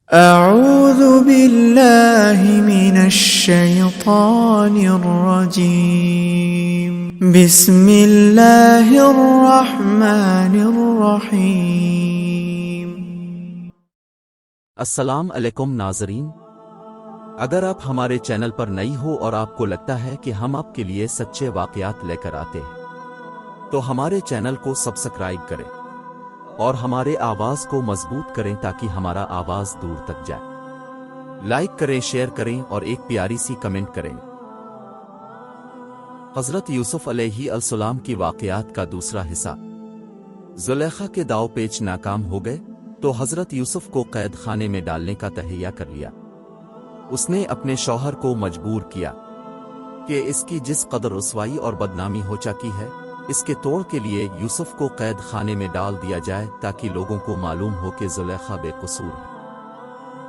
أعوذ بالله من الشيطان الرجيم بسم الله الرحمن الرحيم السلام علیکم ناظرین، اگر آپ ہمارے چینل پر نئی ہو اور آپ کو لگتا ہے کہ ہم آپ کے لیے سچے واقعات لے کر آتے ہیں تو ہمارے چینل کو سبسکرائب کریں اور ہمارے آواز کو مضبوط کریں تاکہ ہمارا آواز دور تک جائے۔ لائک کریں، شیئر کریں اور ایک پیاری سی کمنٹ کریں۔ حضرت یوسف علیہ السلام کی واقعات کا دوسرا حصہ۔ زلیخا کے داؤ پیچ ناکام ہو گئے تو حضرت یوسف کو قید خانے میں ڈالنے کا تہیہ کر لیا۔ اس نے اپنے شوہر کو مجبور کیا کہ اس کی جس قدر رسوائی اور بدنامی ہو چکی ہے، اس کے توڑ کے لیے یوسف کو قید خانے میں ڈال دیا جائے تاکہ لوگوں کو معلوم ہو کہ زلیخا بے قصور ہے۔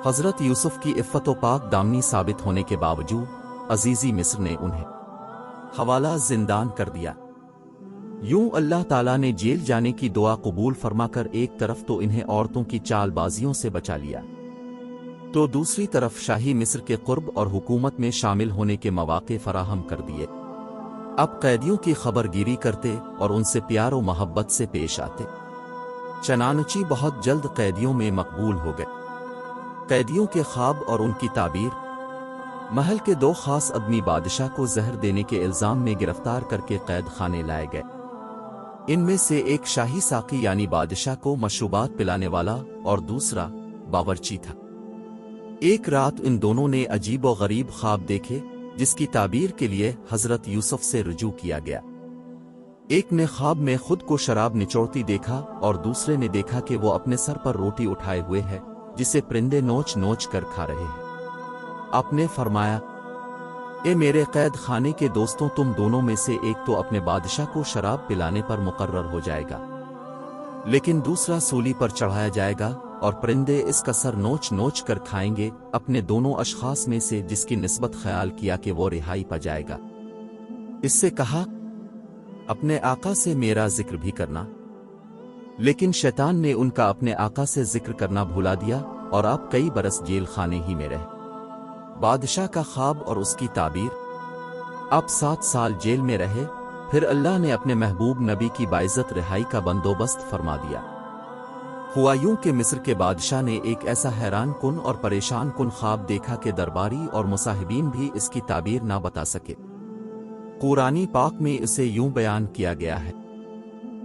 حضرت یوسف کی عفت و پاک دامنی ثابت ہونے کے باوجود عزیزی مصر نے انہیں حوالہ زندان کر دیا۔ یوں اللہ تعالیٰ نے جیل جانے کی دعا قبول فرما کر ایک طرف تو انہیں عورتوں کی چال بازیوں سے بچا لیا، تو دوسری طرف شاہی مصر کے قرب اور حکومت میں شامل ہونے کے مواقع فراہم کر دیے۔ اب قیدیوں کی خبر گیری کرتے اور ان سے پیار و محبت سے پیش آتے۔ چنانچہ بہت جلد قیدیوں میں مقبول ہو گئے۔ قیدیوں کے خواب اور ان کی تعبیر۔ محل کے دو خاص آدمی بادشاہ کو زہر دینے کے الزام میں گرفتار کر کے قید خانے لائے گئے۔ ان میں سے ایک شاہی ساقی یعنی بادشاہ کو مشروبات پلانے والا اور دوسرا باورچی تھا۔ ایک رات ان دونوں نے عجیب و غریب خواب دیکھے جس کی تعبیر کے لیے حضرت یوسف سے رجوع کیا گیا۔ ایک نے خواب میں خود کو شراب نچوڑتی دیکھا اور دوسرے نے دیکھا کہ وہ اپنے سر پر روٹی اٹھائے ہوئے ہے جسے پرندے نوچ نوچ کر کھا رہے ہیں۔ آپ نے فرمایا، اے میرے قید خانے کے دوستوں، تم دونوں میں سے ایک تو اپنے بادشاہ کو شراب پلانے پر مقرر ہو جائے گا، لیکن دوسرا سولی پر چڑھایا جائے گا اور پرندے اس کا سر نوچ نوچ کر کھائیں گے۔ اپنے دونوں اشخاص میں سے جس کی نسبت خیال کیا کہ وہ رہائی پا جائے گا، اس سے کہا اپنے آقا سے میرا ذکر بھی کرنا، لیکن شیطان نے ان کا اپنے آقا سے ذکر کرنا بھلا دیا اور آپ کئی برس جیل خانے ہی میں رہے۔ بادشاہ کا خواب اور اس کی تعبیر۔ آپ 7 سال جیل میں رہے، پھر اللہ نے اپنے محبوب نبی کی باعزت رہائی کا بندوبست فرما دیا۔ ہوا یوں کہ مصر کے بادشاہ نے ایک ایسا حیران کن اور پریشان کن خواب دیکھا کہ درباری اور مصاحبین بھی اس کی تعبیر نہ بتا سکے۔ قرآن پاک میں اسے یوں بیان کیا گیا ہے،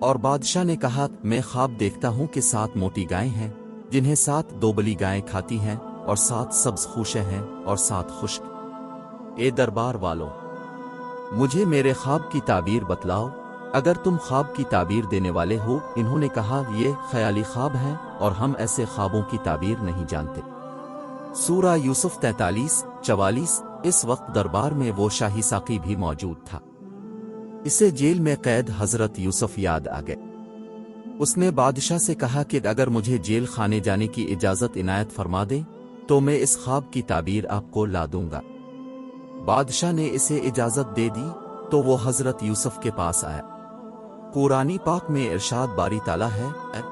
اور بادشاہ نے کہا، میں خواب دیکھتا ہوں کہ 7 موٹی گائیں ہیں جنہیں 7 دوبلی گائیں کھاتی ہیں، اور 7 سبز خوشیں ہیں اور 7 خشک۔ اے دربار والوں، مجھے میرے خواب کی تعبیر بتلاؤ اگر تم خواب کی تعبیر دینے والے ہو۔ انہوں نے کہا، یہ خیالی خواب ہیں اور ہم ایسے خوابوں کی تعبیر نہیں جانتے۔ سورہ یوسف 43-44۔ اس وقت دربار میں وہ شاہی ساقی بھی موجود تھا۔ اسے جیل میں قید حضرت یوسف یاد آ گئے۔ اس نے بادشاہ سے کہا کہ اگر مجھے جیل خانے جانے کی اجازت عنایت فرما دیں تو میں اس خواب کی تعبیر آپ کو لا دوں گا۔ بادشاہ نے اسے اجازت دے دی تو وہ حضرت یوسف کے پاس آیا۔ قرآن پاک میں ارشاد باری تعالیٰ ہے،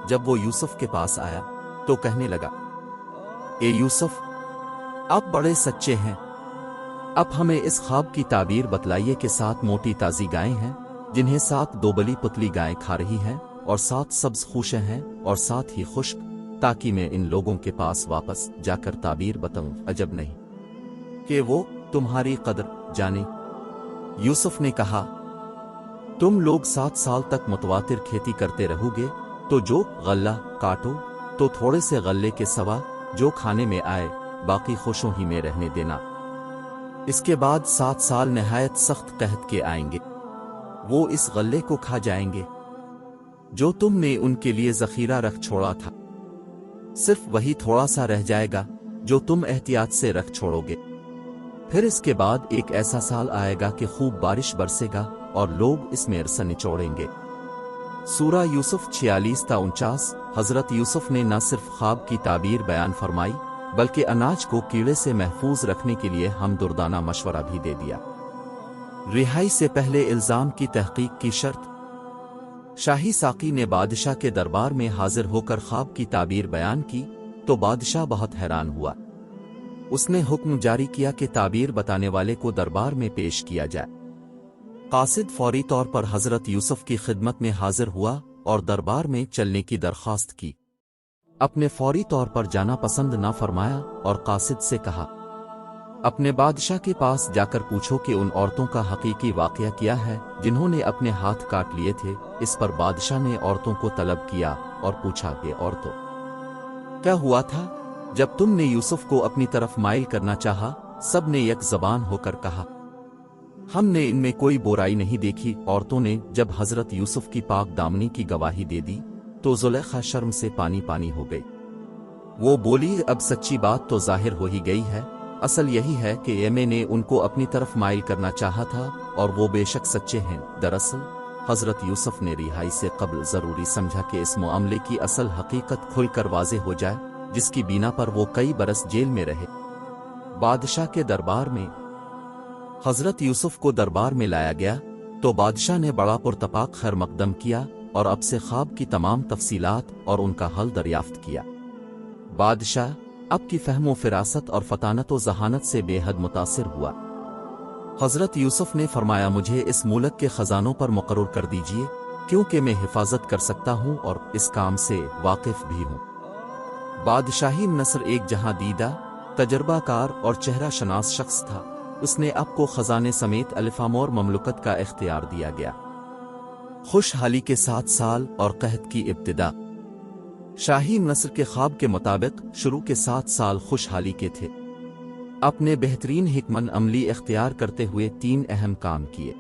جب وہ یوسف کے پاس آیا تو کہنے لگا، اے یوسف، آپ بڑے سچے ہیں، اب ہمیں اس خواب کی تعبیر بتلائیے کہ 7 موٹی تازی گائیں ہیں جنہیں 7 دوبلی پتلی گائیں کھا رہی ہیں، اور 7 سبز خوشیں ہیں اور 7 ہی خشک، تاکہ میں ان لوگوں کے پاس واپس جا کر تعبیر بتاؤں۔ عجب نہیں کہ وہ تمہاری قدر جانے۔ یوسف نے کہا، تم لوگ 7 سال تک متواتر کھیتی کرتے رہو گے، تو جو غلہ کاٹو تو تھوڑے سے غلے کے سوا جو کھانے میں آئے باقی خوشوں ہی میں رہنے دینا۔ اس کے بعد 7 سال نہایت سخت قحط کے آئیں گے، وہ اس غلے کو کھا جائیں گے جو تم نے ان کے لیے ذخیرہ رکھ چھوڑا تھا، صرف وہی تھوڑا سا رہ جائے گا جو تم احتیاط سے رکھ چھوڑو گے۔ پھر اس کے بعد ایک ایسا سال آئے گا کہ خوب بارش برسے گا اور لوگ اس میں عرصہ نچوڑیں گے۔ سورہ یوسف 46-49۔ حضرت یوسف نے نہ صرف خواب کی تعبیر بیان فرمائی بلکہ اناج کو کیڑے سے محفوظ رکھنے کے لیے ہم دردانہ مشورہ بھی دے دیا۔ رہائی سے پہلے الزام کی تحقیق کی شرط۔ شاہی ساقی نے بادشاہ کے دربار میں حاضر ہو کر خواب کی تعبیر بیان کی تو بادشاہ بہت حیران ہوا۔ اس نے حکم جاری کیا کہ تعبیر بتانے والے کو دربار میں پیش کیا جائے۔ قاصد فوری طور پر حضرت یوسف کی خدمت میں حاضر ہوا اور دربار میں چلنے کی درخواست کی۔ اپنے فوری طور پر جانا پسند نہ فرمایا اور قاصد سے کہا، اپنے بادشاہ کے پاس جا کر پوچھو کہ ان عورتوں کا حقیقی واقعہ کیا ہے جنہوں نے اپنے ہاتھ کاٹ لیے تھے۔ اس پر بادشاہ نے عورتوں کو طلب کیا اور پوچھا کہ عورتوں، کیا ہوا تھا جب تم نے یوسف کو اپنی طرف مائل کرنا چاہا؟ سب نے یک زبان ہو کر کہا، ہم نے ان میں کوئی برائی نہیں دیکھی۔ عورتوں نے جب حضرت یوسف کی پاک دامنی کی گواہی دے دی تو زلیخا شرم سے پانی پانی ہو گئی۔ وہ بولی، اب سچی بات تو ظاہر ہو ہی گئی ہے۔ اصل یہی ہے کہ میں نے ان کو اپنی طرف مائل کرنا چاہا تھا اور وہ بے شک سچے ہیں۔ دراصل حضرت یوسف نے رہائی سے قبل ضروری سمجھا کہ اس معاملے کی اصل حقیقت کھل کر واضح ہو جائے، جس کی بنا پر وہ کئی برس جیل میں رہے۔ بادشاہ کے دربار میں حضرت یوسف کو دربار میں لایا گیا تو بادشاہ نے بڑا پرتپاک خیر مقدم کیا اور اب سے خواب کی تمام تفصیلات اور ان کا حل دریافت کیا۔ بادشاہ اب کی فہم و فراست اور فطانت و ذہانت سے بے حد متاثر ہوا۔ حضرت یوسف نے فرمایا، مجھے اس ملک کے خزانوں پر مقرر کر دیجئے، کیونکہ میں حفاظت کر سکتا ہوں اور اس کام سے واقف بھی ہوں۔ بادشاہی نصر ایک جہاں دیدہ، تجربہ کار اور چہرہ شناس شخص تھا۔ اس نے اب کو خزانے سمیت الفامور مملکت کا اختیار دیا گیا۔ خوشحالی کے 7 سال اور قحط کی ابتدا۔ شاہی نصر کے خواب کے مطابق شروع کے 7 سال خوشحالی کے تھے۔ اپنے بہترین حکمت عملی اختیار کرتے ہوئے 3 اہم کام کیے۔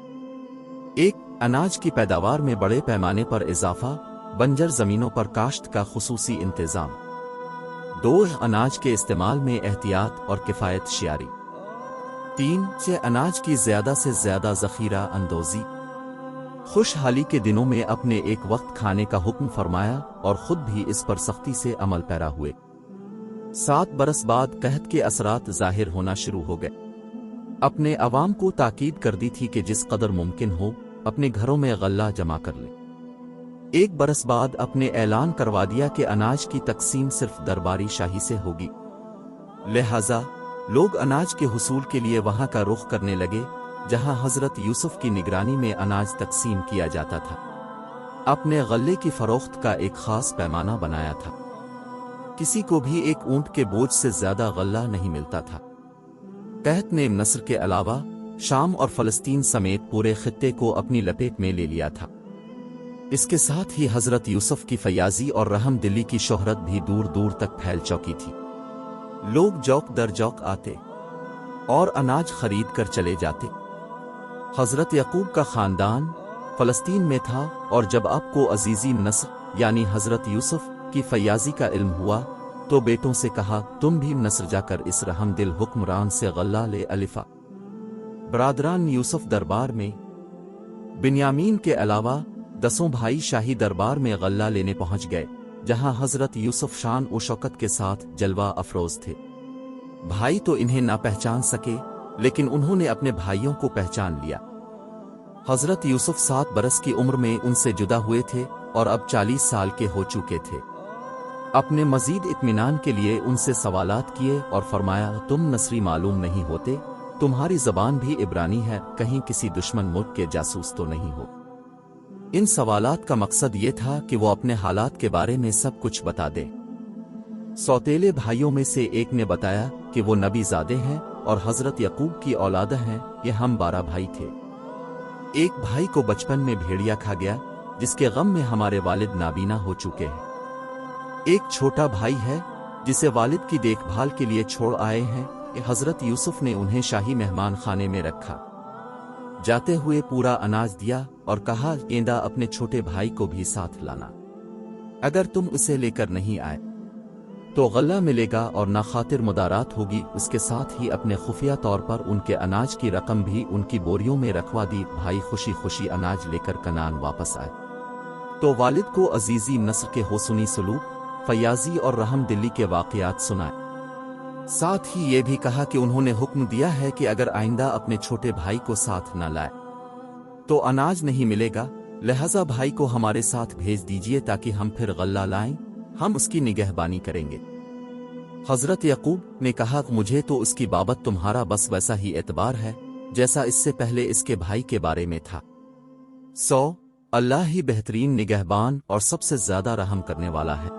1. اناج کی پیداوار میں بڑے پیمانے پر اضافہ، بنجر زمینوں پر کاشت کا خصوصی انتظام۔ 2. اناج کے استعمال میں احتیاط اور کفایت شیاری۔ 3. اناج کی زیادہ سے زیادہ ذخیرہ اندوزی۔ خوشحالی کے دنوں میں اپنے ایک وقت کھانے کا حکم فرمایا اور خود بھی اس پر سختی سے عمل پیرا ہوئے۔ 7 برس بعد قحط کے اثرات ظاہر ہونا شروع ہو گئے۔ اپنے عوام کو تاکید کر دی تھی کہ جس قدر ممکن ہو اپنے گھروں میں غلہ جمع کر لیں۔ 1 برس بعد اپنے اعلان کروا دیا کہ اناج کی تقسیم صرف درباری شاہی سے ہوگی، لہذا لوگ اناج کے حصول کے لیے وہاں کا رخ کرنے لگے جہاں حضرت یوسف کی نگرانی میں اناج تقسیم کیا جاتا تھا۔ اپنے غلے کی فروخت کا ایک خاص پیمانہ بنایا تھا۔ کسی کو بھی ایک اونٹ کے بوجھ سے زیادہ غلہ نہیں ملتا تھا۔ قحط نے مصر کے علاوہ شام اور فلسطین سمیت پورے خطے کو اپنی لپیٹ میں لے لیا تھا۔ اس کے ساتھ ہی حضرت یوسف کی فیاضی اور رحم دلی کی شہرت بھی دور دور تک پھیل چکی تھی۔ لوگ جوک در جوک آتے اور اناج خرید کر چلے جاتے۔ حضرت یعقوب کا خاندان فلسطین میں تھا اور جب آپ کو عزیزی نصر یعنی حضرت یوسف کی فیاضی کا علم ہوا تو بیٹوں سے کہا، تم بھی مصر جا کر اس رحم دل حکمران سے غلہ لے الفا۔ برادران یوسف دربار میں بنیامین کے علاوہ 10 بھائی شاہی دربار میں غلہ لینے پہنچ گئے، جہاں حضرت یوسف شان و شوکت کے ساتھ جلوہ افروز تھے۔ بھائی تو انہیں نہ پہچان سکے، لیکن انہوں نے اپنے بھائیوں کو پہچان لیا۔ حضرت یوسف 7 برس کی عمر میں ان سے جدا ہوئے تھے اور اب 40 سال کے ہو چکے تھے۔ اپنے مزید اطمینان کے لیے ان سے سوالات کیے اور فرمایا، تم مصری معلوم نہیں ہوتے، تمہاری زبان بھی عبرانی ہے، کہیں کسی دشمن ملک کے جاسوس تو نہیں ہو؟ ان سوالات کا مقصد یہ تھا کہ وہ اپنے حالات کے بارے میں سب کچھ بتا دیں۔ سوتیلے بھائیوں میں سے ایک نے بتایا کہ وہ نبی زادے ہیں اور حضرت یعقوب کی اولاد ہیں، یہ ہم 12 بھائی تھے۔ ایک بھائی کو بچپن میں بھیڑیا کھا گیا، جس کے غم میں ہمارے والد نابینا ہو چکے ہیں۔ ایک چھوٹا بھائی ہے جسے والد کی دیکھ بھال کے لیے چھوڑ آئے ہیں۔ حضرت یوسف نے انہیں شاہی مہمان خانے میں رکھا، جاتے ہوئے پورا اناج دیا اور کہا، گیندا اپنے چھوٹے بھائی کو بھی ساتھ لانا، اگر تم اسے لے کر نہیں آئے تو غلہ ملے گا اور نہ خاطر مدارات ہوگی۔ اس کے ساتھ ہی اپنے خفیہ طور پر ان کے اناج کی رقم بھی ان کی بوریوں میں رکھوا دی۔ بھائی خوشی خوشی اناج لے کر کنعان واپس آئے تو والد کو عزیزی نصر کے حسنی سلوک، فیاضی اور رحم دلی کے واقعات سنائے۔ ساتھ ہی یہ بھی کہا کہ انہوں نے حکم دیا ہے کہ اگر آئندہ اپنے چھوٹے بھائی کو ساتھ نہ لائے تو اناج نہیں ملے گا، لہذا بھائی کو ہمارے ساتھ بھیج دیجئے تاکہ ہم پھر غلہ لائیں، ہم اس کی نگہبانی کریں گے۔ حضرت یعقوب نے کہا مجھے تو اس کی بابت تمہارا بس ویسا ہی اعتبار ہے جیسا اس سے پہلے اس کے بھائی کے بارے میں تھا۔ اللہ ہی بہترین نگہبان اور سب سے زیادہ رحم کرنے والا ہے۔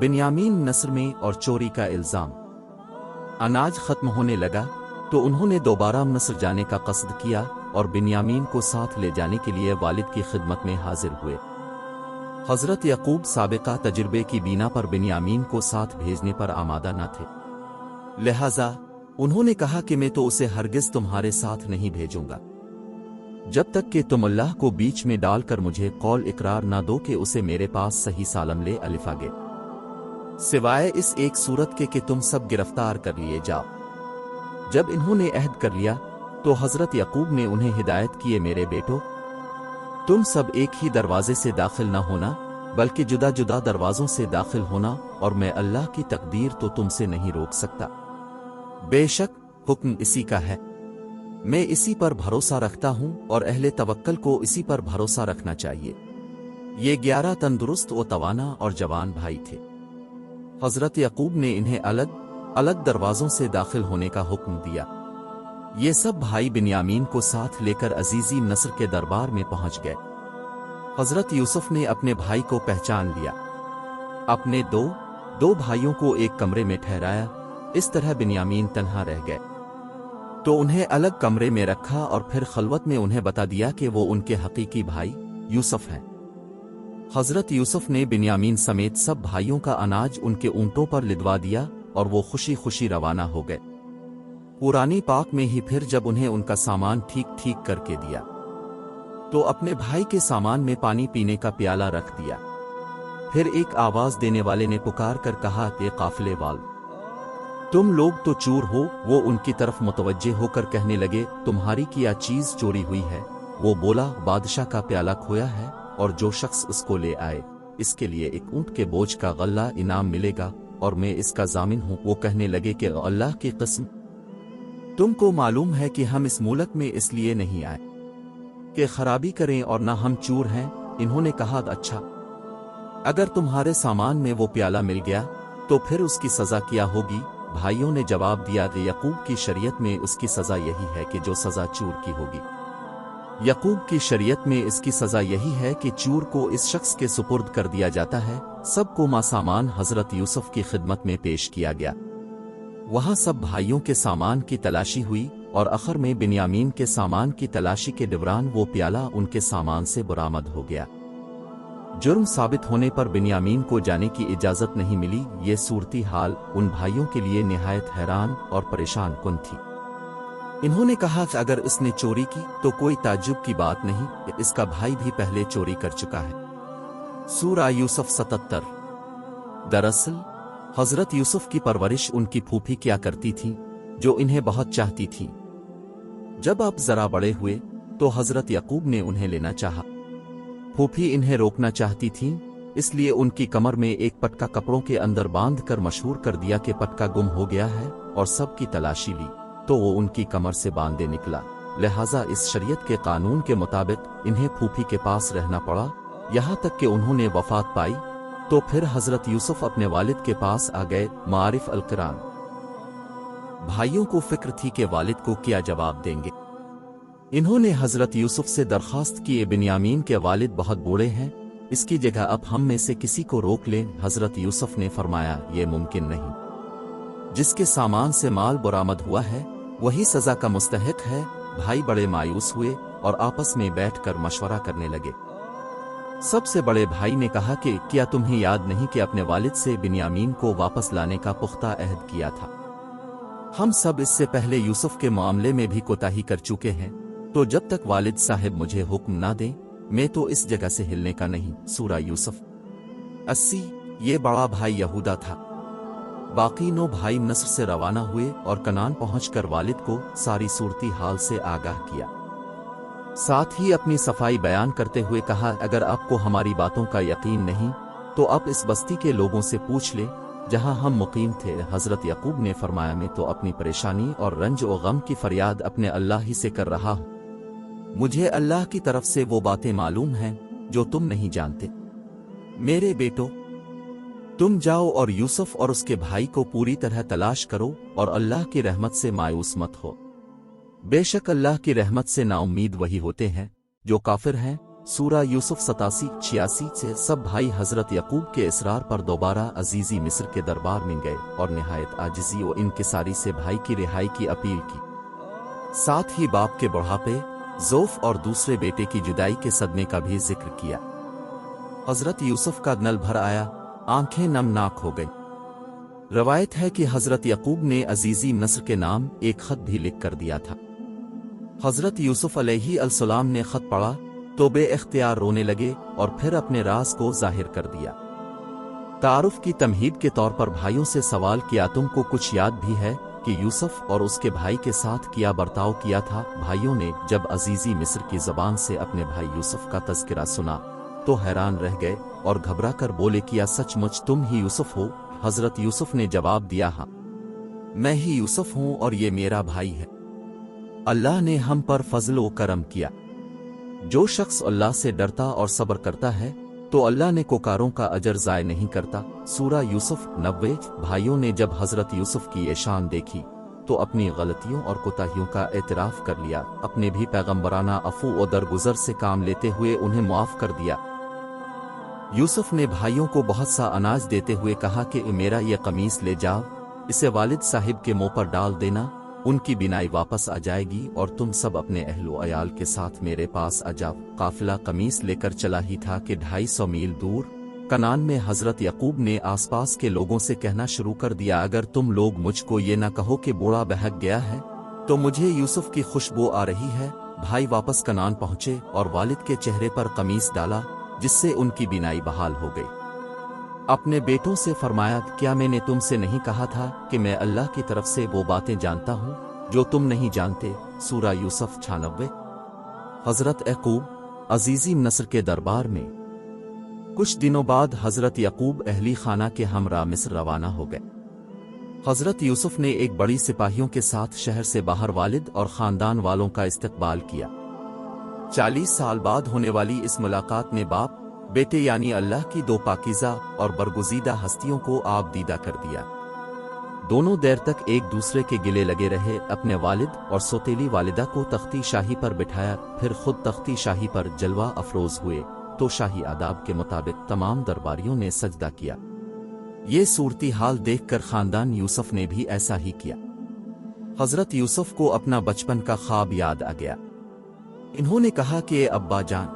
بنیامین نصر میں اور چوری کا الزام۔ اناج ختم ہونے لگا تو انہوں نے دوبارہ مصر جانے کا قصد کیا اور بنیامین کو ساتھ لے جانے کے لیے والد کی خدمت میں حاضر ہوئے۔ حضرت یعقوب سابقہ تجربے کی بنا پر بنیامین کو ساتھ بھیجنے پر آمادہ نہ تھے، لہذا انہوں نے کہا کہ میں تو اسے ہرگز تمہارے ساتھ نہیں بھیجوں گا جب تک کہ تم اللہ کو بیچ میں ڈال کر مجھے قول اقرار نہ دو کہ اسے میرے پاس صحیح سالم لے الفاگے، سوائے اس ایک صورت کے کہ تم سب گرفتار کر لیے جاؤ۔ جب انہوں نے عہد کر لیا تو حضرت یعقوب نے انہیں ہدایت کیے، میرے بیٹو تم سب ایک ہی دروازے سے داخل نہ ہونا بلکہ جدا جدا دروازوں سے داخل ہونا، اور میں اللہ کی تقدیر تو تم سے نہیں روک سکتا، بے شک حکم اسی کا ہے، میں اسی پر بھروسہ رکھتا ہوں اور اہل توکل کو اسی پر بھروسہ رکھنا چاہیے۔ یہ 11 تندرست و توانا اور جوان بھائی تھے۔ حضرت یعقوب نے انہیں الگ الگ دروازوں سے داخل ہونے کا حکم دیا۔ یہ سب بھائی بنیامین کو ساتھ لے کر عزیزی مصر کے دربار میں پہنچ گئے۔ حضرت یوسف نے اپنے بھائی کو پہچان لیا، اپنے دو بھائیوں کو ایک کمرے میں ٹھہرایا، اس طرح بنیامین تنہا رہ گئے تو انہیں الگ کمرے میں رکھا اور پھر خلوت میں انہیں بتا دیا کہ وہ ان کے حقیقی بھائی یوسف ہیں۔ حضرت یوسف نے بنیامین سمیت سب بھائیوں کا اناج ان کے اونٹوں پر لدوا دیا اور وہ خوشی خوشی روانہ ہو گئے۔ قرآن پاک میں ہی پھر جب انہیں ان کا سامان ٹھیک کر کے دیا تو اپنے بھائی کے سامان میں پانی پینے کا پیالہ رکھ دیا۔ پھر ایک آواز دینے والے نے پکار کر کہا کہ قافلے وال تم لوگ تو چور ہو۔ وہ ان کی طرف متوجہ ہو کر کہنے لگے تمہاری کیا چیز چوری ہوئی ہے؟ وہ بولا بادشاہ کا پیالہ کھویا ہے اور جو شخص اس کو لے آئے اس کے لیے ایک اونٹ کے بوجھ کا غلہ انعام ملے گا اور میں اس کا ضامن ہوں۔ وہ کہنے لگے کہ اللہ کی قسم تم کو معلوم ہے کہ ہم اس ملک میں اس لیے نہیں آئے کہ خرابی کریں اور نہ ہم چور ہیں۔ انہوں نے کہا اچھا، اگر تمہارے سامان میں وہ پیالہ مل گیا تو پھر اس کی سزا کیا ہوگی؟ بھائیوں نے جواب دیا کہ یعقوب کی شریعت میں اس کی سزا یہی ہے کہ جو سزا چور کی ہوگی۔ یعقوب کی شریعت میں اس کی سزا یہی ہے کہ چور کو اس شخص کے سپرد کر دیا جاتا ہے۔ سب کو سامان حضرت یوسف کی خدمت میں پیش کیا گیا۔ وہاں سب بھائیوں کے سامان کی تلاشی ہوئی اور آخر میں بنیامین کے سامان کی تلاشی کے دوران وہ پیالہ ان کے سامان سے برآمد ہو گیا۔ جرم ثابت ہونے پر بنیامین کو جانے کی اجازت نہیں ملی۔ یہ صورتحال ان بھائیوں کے لیے نہایت حیران اور پریشان کن تھی۔ انہوں نے کہا کہ اگر اس نے چوری کی تو کوئی تعجب کی بات نہیں، اس کا بھائی بھی پہلے چوری کر چکا ہے۔ سورہ یوسف 77۔ دراصل حضرت یوسف کی پرورش ان کی پھوپھی کیا کرتی تھی جو انہیں بہت چاہتی تھی۔ جب آپ ذرا بڑے ہوئے تو حضرت یعقوب نے انہیں لینا چاہا۔ پھوپھی انہیں روکنا چاہتی تھیں، اس لیے ان کی کمر میں ایک پٹکا کپڑوں کے اندر باندھ کر مشہور کر دیا کہ پٹکا گم ہو گیا ہے، اور سب کی تلاشی لی تو وہ ان کی کمر سے باندھے نکلا۔ لہٰذا اس شریعت کے قانون کے مطابق انہیں پھوپھی کے پاس رہنا پڑا یہاں تک کہ انہوں نے وفات پائی، تو پھر حضرت یوسف اپنے والد کے پاس آ گئے۔ معارف القرآن۔ بھائیوں کو فکر تھی کہ والد کو کیا جواب دیں گے۔ انہوں نے حضرت یوسف سے درخواست کی بنیامین کے والد بہت بوڑھے ہیں، اس کی جگہ اب ہم میں سے کسی کو روک لیں۔ حضرت یوسف نے فرمایا یہ ممکن نہیں، جس کے سامان سے مال برآمد ہوا ہے وہی سزا کا مستحق ہے۔ بھائی بڑے مایوس ہوئے اور آپس میں بیٹھ کر مشورہ کرنے لگے۔ سب سے بڑے بھائی نے کہا کہ کیا تمہیں یاد نہیں کہ اپنے والد سے بنیامین کو واپس لانے کا پختہ عہد کیا تھا؟ ہم سب اس سے پہلے یوسف کے معاملے میں بھی کوتاہی کر چکے ہیں، تو جب تک والد صاحب مجھے حکم نہ دیں میں تو اس جگہ سے ہلنے کا نہیں۔ سورہ یوسف 80۔ یہ بڑا بھائی یہودا تھا۔ باقی 9 بھائی مصر سے روانہ ہوئے اور کنعان پہنچ کر والد کو ساری صورتحال سے آگاہ کیا، ساتھ ہی اپنی صفائی بیان کرتے ہوئے کہا اگر آپ کو ہماری باتوں کا یقین نہیں تو آپ اس بستی کے لوگوں سے پوچھ لیں جہاں ہم مقیم تھے۔ حضرت یعقوب نے فرمایا میں تو اپنی پریشانی اور رنج و غم کی فریاد اپنے اللہ ہی سے کر رہا ہوں، مجھے اللہ کی طرف سے وہ باتیں معلوم ہیں جو تم نہیں جانتے۔ میرے بیٹو، تم جاؤ اور یوسف اور اس کے بھائی کو پوری طرح تلاش کرو اور اللہ کی رحمت سے مایوس مت ہو۔ بے شک اللہ کی رحمت سے نا امید وہی ہوتے ہیں جو کافر ہیں۔ سورہ یوسف 87-86 سے سب بھائی حضرت یعقوب کے اصرار پر دوبارہ عزیزی مصر کے دربار میں گئے اور نہایت عاجزی و انکساری سے بھائی کی رہائی کی اپیل کی۔ ساتھ ہی باپ کے بڑھاپے، ضعف اور دوسرے بیٹے کی جدائی کے صدمے کا بھی ذکر کیا۔ حضرت یوسف کا نل بھر آیا، آنکھیں نمناک ہو گئیں۔ روایت ہے کہ حضرت یعقوب نے عزیزی مصر کے نام ایک خط بھی لکھ کر دیا تھا۔ حضرت یوسف علیہ السلام نے خط پڑھا تو بے اختیار رونے لگے اور پھر اپنے راز کو ظاہر کر دیا۔ تعارف کی تمہید کے طور پر بھائیوں سے سوال کیا، تم کو کچھ یاد بھی ہے کہ یوسف اور اس کے بھائی کے ساتھ کیا برتاؤ کیا تھا؟ بھائیوں نے جب عزیزی مصر کی زبان سے اپنے بھائی یوسف کا تذکرہ سنا تو حیران رہ گئے اور گھبرا کر بولے، کیا سچ مچ تم ہی یوسف ہو؟ حضرت یوسف نے جواب دیا، ہاں میں ہی یوسف ہوں اور یہ میرا بھائی ہے۔ اللہ نے ہم پر فضل و کرم کیا۔ جو شخص اللہ سے ڈرتا اور صبر کرتا ہے تو اللہ نے کوکاروں کا اجر ضائع نہیں کرتا۔ سورہ یوسف 90۔ بھائیوں نے جب حضرت یوسف کی یہ شان دیکھی تو اپنی غلطیوں اور کوتاہیوں کا اعتراف کر لیا، اپنے بھی پیغمبرانہ عفو و درگزر سے کام لیتے ہوئے انہیں معاف کر دیا۔ یوسف نے بھائیوں کو بہت سا اناج دیتے ہوئے کہا کہ میرا یہ قمیص لے جاؤ، اسے والد صاحب کے منہ پر ڈال دینا، ان کی بینائی واپس آ جائے گی اور تم سب اپنے اہل و عیال کے ساتھ میرے پاس آ جاؤ۔ قافلہ قمیص لے کر چلا ہی تھا کہ 250 میل دور کنعان میں حضرت یعقوب نے آس پاس کے لوگوں سے کہنا شروع کر دیا، اگر تم لوگ مجھ کو یہ نہ کہو کہ بوڑھا بہک گیا ہے تو مجھے یوسف کی خوشبو آ رہی ہے۔ بھائی واپس کنعان پہنچے اور والد کے چہرے پر قمیص ڈالا جس سے ان کی بینائی بحال ہو گئی۔ اپنے بیٹوں سے فرمایا، کیا میں نے تم سے نہیں کہا تھا کہ میں اللہ کی طرف سے وہ باتیں جانتا ہوں جو تم نہیں جانتے؟ سورہ یوسف 96۔ حضرت یعقوب عزیزی مصر کے دربار میں کچھ دنوں بعد حضرت یعقوب اہلی خانہ کے ہمراہ مصر روانہ ہو گئے۔ حضرت یوسف نے ایک بڑی سپاہیوں کے ساتھ شہر سے باہر والد اور خاندان والوں کا استقبال کیا۔ 40 سال بعد ہونے والی اس ملاقات نے باپ بیٹے یعنی اللہ کی دو پاکیزہ اور برگزیدہ ہستیوں کو آپ دیدہ کر دیا۔ دونوں دیر تک ایک دوسرے کے گلے لگے رہے، اپنے والد اور سوتیلی والدہ کو تختی شاہی پر بٹھایا، پھر خود تختی شاہی پر جلوہ افروز ہوئے تو شاہی آداب کے مطابق تمام درباریوں نے سجدہ کیا۔ یہ صورتحال دیکھ کر خاندان یوسف نے بھی ایسا ہی کیا۔ حضرت یوسف کو اپنا بچپن کا خواب یاد آ گیا۔ انہوں نے کہا کہ اے ابا جان،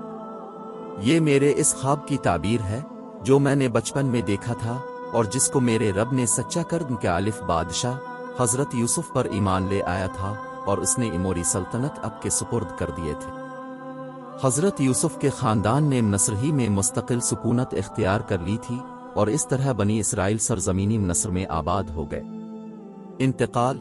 یہ میرے اس خواب کی تعبیر ہے جو میں نے بچپن میں دیکھا تھا اور جس کو میرے رب نے سچا کر کہ الف بادشاہ حضرت یوسف پر ایمان لے آیا تھا اور اس نے اموری سلطنت اب کے سپرد کر دیے تھے۔ حضرت یوسف کے خاندان نے مصر ہی میں مستقل سکونت اختیار کر لی تھی اور اس طرح بنی اسرائیل سرزمینی مصر میں آباد ہو گئے۔ انتقال۔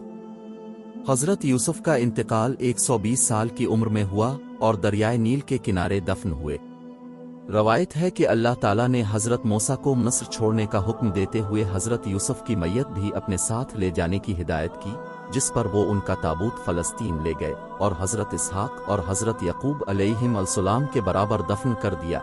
حضرت یوسف کا انتقال 120 سال کی عمر میں ہوا اور دریائے نیل کے کنارے دفن ہوئے۔ روایت ہے کہ اللہ تعالیٰ نے حضرت موسیٰ کو مصر چھوڑنے کا حکم دیتے ہوئے حضرت یوسف کی میت بھی اپنے ساتھ لے جانے کی ہدایت کی، جس پر وہ ان کا تابوت فلسطین لے گئے اور حضرت اسحاق اور حضرت یعقوب علیہم السلام کے برابر دفن کر دیا۔